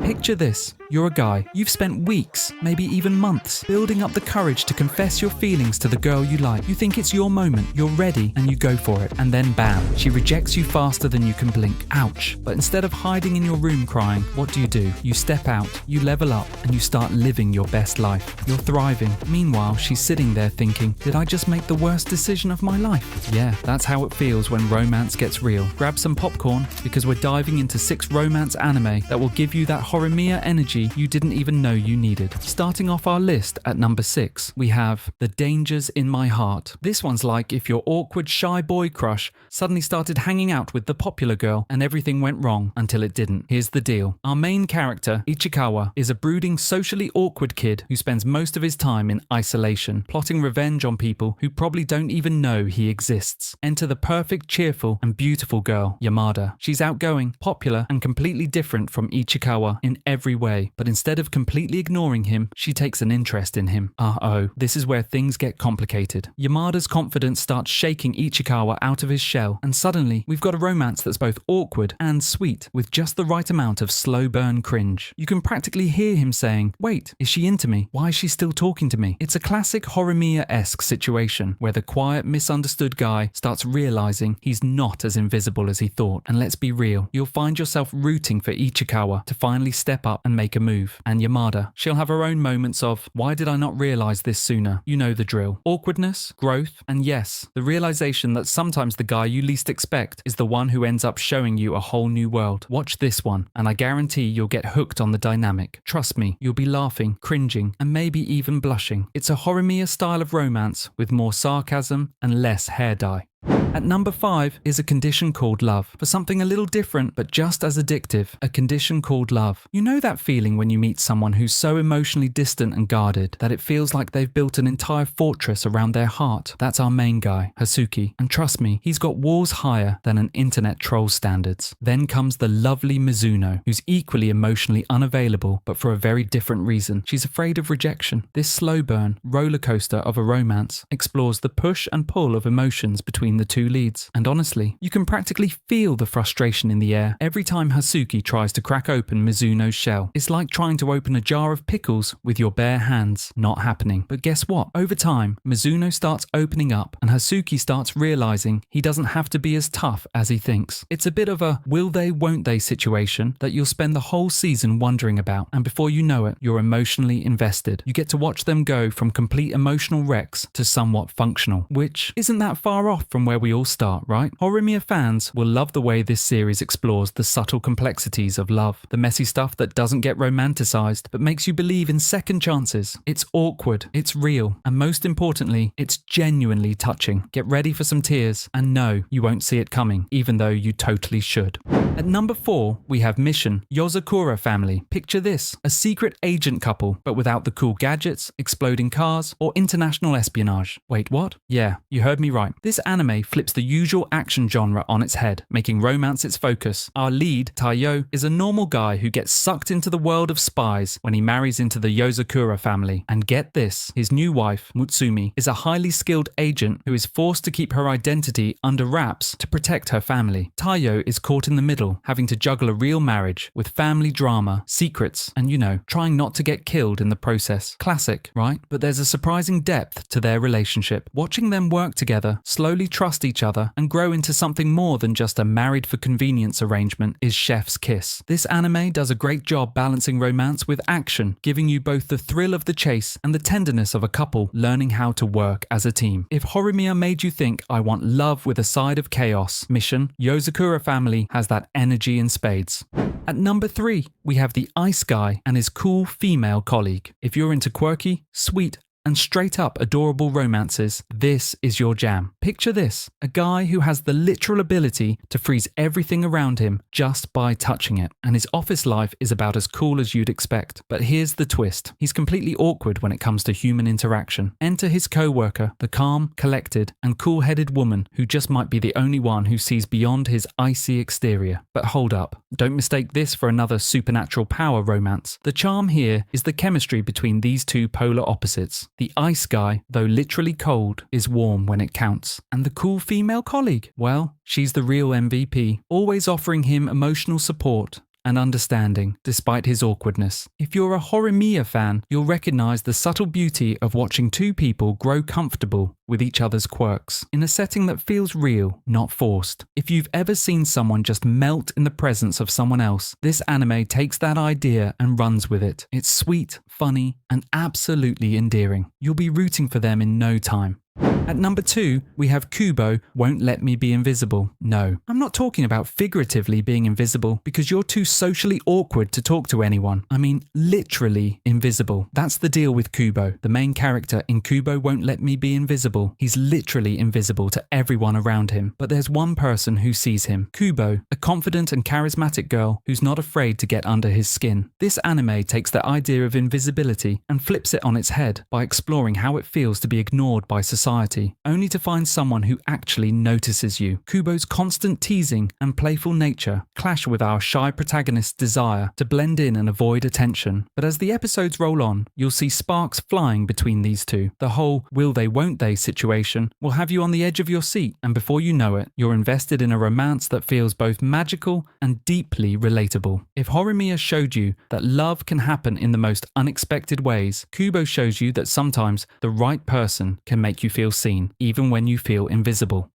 Picture this. You're a guy. You've spent weeks, maybe even months, building up the courage to confess your feelings to the girl you like. You think it's your moment, you're ready, and you go for it. And then bam, she rejects you faster than you can blink. Ouch. But instead of hiding in your room crying, what do? You step out, you level up, and you start living your best life. You're thriving. Meanwhile, she's sitting there thinking, did I just make the worst decision of my life? Yeah, that's how it feels when romance gets real. Grab some popcorn, because we're diving into 6 romance anime that will give you that Horimiya energy you didn't even know you needed. Starting off our list at number 6, we have The Dangers in My Heart. This one's like if your awkward, shy boy crush suddenly started hanging out with the popular girl and everything went wrong until it didn't. Here's the deal. Our main character, Ichikawa, is a brooding, socially awkward kid who spends most of his time in isolation, plotting revenge on people who probably don't even know he exists. Enter the perfect, cheerful, and beautiful girl, Yamada. She's outgoing, popular, and completely different from Ichikawa in every way, but instead of completely ignoring him, she takes an interest in him. Uh-oh, this is where things get complicated. Yamada's confidence starts shaking Ichikawa out of his shell, and suddenly we've got a romance that's both awkward and sweet, with just the right amount of slow burn cringe. You can practically hear him saying, wait, is she into me? Why is she still talking to me? It's a classic Horimiya-esque situation where the quiet, misunderstood guy starts realizing he's not as invisible as he thought. And let's be real, you'll find yourself rooting for Ichikawa to finally step up and make a move. And Yamada, she'll have her own moments of, why did I not realize this sooner? You know the drill. Awkwardness, growth, and yes, the realization that sometimes the guy you least expect is the one who ends up showing you a whole new world. Watch this one, and I guarantee you'll get hooked on the dynamic. Trust me, you'll be laughing, cringing, and maybe even blushing. It's a Horimiya style of romance with more sarcasm and less hair dye. At number 5 is A Condition Called Love. For something a little different but just as addictive, A Condition Called Love. You know that feeling when you meet someone who's so emotionally distant and guarded that it feels like they've built an entire fortress around their heart? That's our main guy, Hasuki. And trust me, he's got walls higher than an internet troll standards. Then comes the lovely Mizuno, who's equally emotionally unavailable but for a very different reason. She's afraid of rejection. This slow burn, roller coaster of a romance explores the push and pull of emotions between the two leads. And honestly, you can practically feel the frustration in the air every time Hasuki tries to crack open Mizuno's shell. It's like trying to open a jar of pickles with your bare hands. Not happening. But guess what? Over time, Mizuno starts opening up and Hasuki starts realizing he doesn't have to be as tough as he thinks. It's a bit of a will they, won't they situation that you'll spend the whole season wondering about, and before you know it, you're emotionally invested. You get to watch them go from complete emotional wrecks to somewhat functional, which isn't that far off from where we all start, right? Horimiya fans will love the way this series explores the subtle complexities of love, the messy stuff that doesn't get romanticized but makes you believe in second chances. It's awkward, it's real, and most importantly, it's genuinely touching. Get ready for some tears, and no, you won't see it coming, even though you totally should. At number 4, we have Mission, Yozakura family. Picture this, a secret agent couple, but without the cool gadgets, exploding cars, or international espionage. Wait, what? Yeah, you heard me right. This anime flips the usual action genre on its head, making romance its focus. Our lead, Taiyo, is a normal guy who gets sucked into the world of spies when he marries into the Yozakura family. And get this, his new wife, Mutsumi, is a highly skilled agent who is forced to keep her identity under wraps to protect her family. Taiyo is caught in the middle, having to juggle a real marriage with family drama, secrets, and trying not to get killed in the process. Classic, right? But there's a surprising depth to their relationship. Watching them work together, slowly trust each other, and grow into something more than just a married for convenience arrangement is chef's kiss. This anime does a great job balancing romance with action, giving you both the thrill of the chase and the tenderness of a couple learning how to work as a team. If Horimiya made you think, I want love with a side of chaos, Mission, Yozakura family has that energy in spades. At number 3, we have the Ice Guy and his cool female colleague. If you're into quirky, sweet, and straight up adorable romances, this is your jam. Picture this, a guy who has the literal ability to freeze everything around him just by touching it, and his office life is about as cool as you'd expect. But here's the twist. He's completely awkward when it comes to human interaction. Enter his co-worker, the calm, collected, and cool-headed woman who just might be the only one who sees beyond his icy exterior. But hold up, don't mistake this for another supernatural power romance. The charm here is the chemistry between these two polar opposites. The Ice Guy, though literally cold, is warm when it counts. And the cool female colleague? Well, she's the real MVP, always offering him emotional support and understanding, despite his awkwardness. If you're a Horimiya fan, you'll recognize the subtle beauty of watching two people grow comfortable with each other's quirks in a setting that feels real, not forced. If you've ever seen someone just melt in the presence of someone else, this anime takes that idea and runs with it. It's sweet, funny, and absolutely endearing. You'll be rooting for them in no time. At number 2, we have Kubo, Won't Let Me Be Invisible. No, I'm not talking about figuratively being invisible because you're too socially awkward to talk to anyone. I mean, literally invisible. That's the deal with Kubo. The main character in Kubo Won't Let Me Be Invisible. He's literally invisible to everyone around him, but there's one person who sees him. Kubo, a confident and charismatic girl who's not afraid to get under his skin. This anime takes the idea of invisibility and flips it on its head by exploring how it feels to be ignored by society, only to find someone who actually notices you. Kubo's constant teasing and playful nature clash with our shy protagonist's desire to blend in and avoid attention. But as the episodes roll on, you'll see sparks flying between these two. The whole will they won't they situation will have you on the edge of your seat, and before you know it, you're invested in a romance that feels both magical and deeply relatable. If Horimiya showed you that love can happen in the most unexpected ways, Kubo shows you that sometimes the right person can make you feel seen, even when you feel invisible.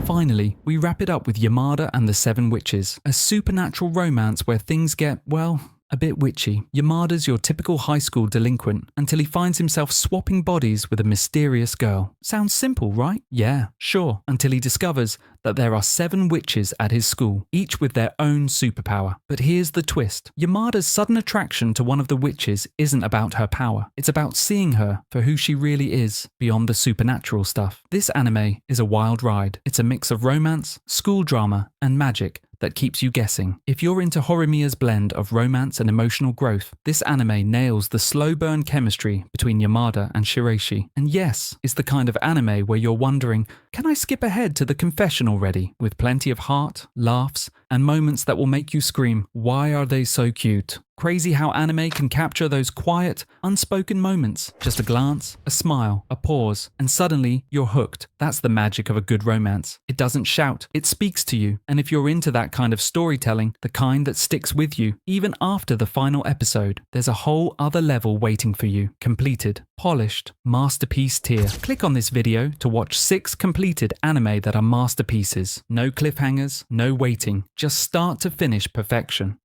Finally, we wrap it up with Yamada and the Seven Witches, a supernatural romance where things get, well, a bit witchy. Yamada's your typical high school delinquent until he finds himself swapping bodies with a mysterious girl. Sounds simple, right? Yeah, sure, until he discovers that there are 7 witches at his school, each with their own superpower. But here's the twist. Yamada's sudden attraction to one of the witches isn't about her power. It's about seeing her for who she really is, beyond the supernatural stuff. This anime is a wild ride. It's a mix of romance, school drama, and magic that keeps you guessing. If you're into Horimiya's blend of romance and emotional growth, this anime nails the slow burn chemistry between Yamada and Shiraishi. And yes, it's the kind of anime where you're wondering, can I skip ahead to the confession already? With plenty of heart, laughs, and moments that will make you scream, why are they so cute? Crazy how anime can capture those quiet, unspoken moments. Just a glance, a smile, a pause, and suddenly you're hooked. That's the magic of a good romance. It doesn't shout, it speaks to you. And if you're into that kind of storytelling, the kind that sticks with you, even after the final episode, there's a whole other level waiting for you. Completed, polished, masterpiece tier. Click on this video to watch 6 completed anime that are masterpieces. No cliffhangers, no waiting, just start to finish perfection.